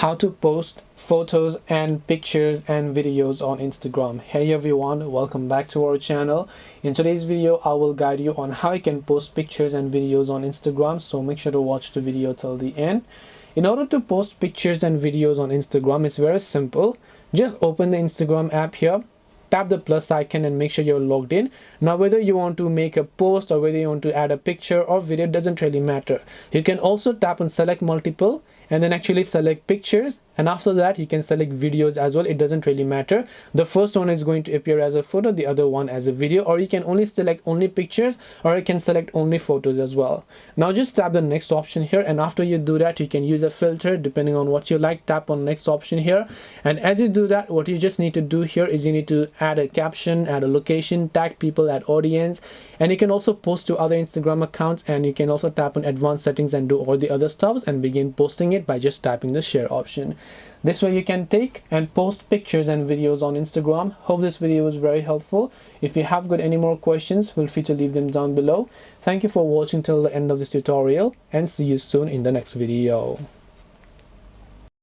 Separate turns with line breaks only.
how to post photos and pictures and videos on Instagram. Hey everyone, welcome back to our channel. In today's video I will guide you on how you can post pictures and videos on Instagram, so make sure to watch the video till the end. In order to post pictures and videos on Instagram, it's very simple. Just open the Instagram app here, tap the plus icon and make sure you're logged in. Now whether you want to make a post or whether you want to add a picture or video doesn't really matter. You can also tap on select multiple and then actually select pictures, and after that you can select videos as well. It doesn't really matter. The first one is going to appear as a photo, the other one as a video, or you can only select only pictures or you can select only photos as well. Now just tap the next option here, and after you do that you can use a filter depending on what you like. Tap on next option here, and as you do that, what you just need to do here is you need to add a caption, add a location, tag people, add audience, and you can also post to other Instagram accounts, and you can also tap on advanced settings and do all the other stuff and begin posting it by just tapping the share option. This way you can take and post pictures and videos on Instagram. Hope this video was very helpful. If you have got any more questions, feel free to leave them down below. Thank you for watching till the end of this tutorial, and see you soon in the next video.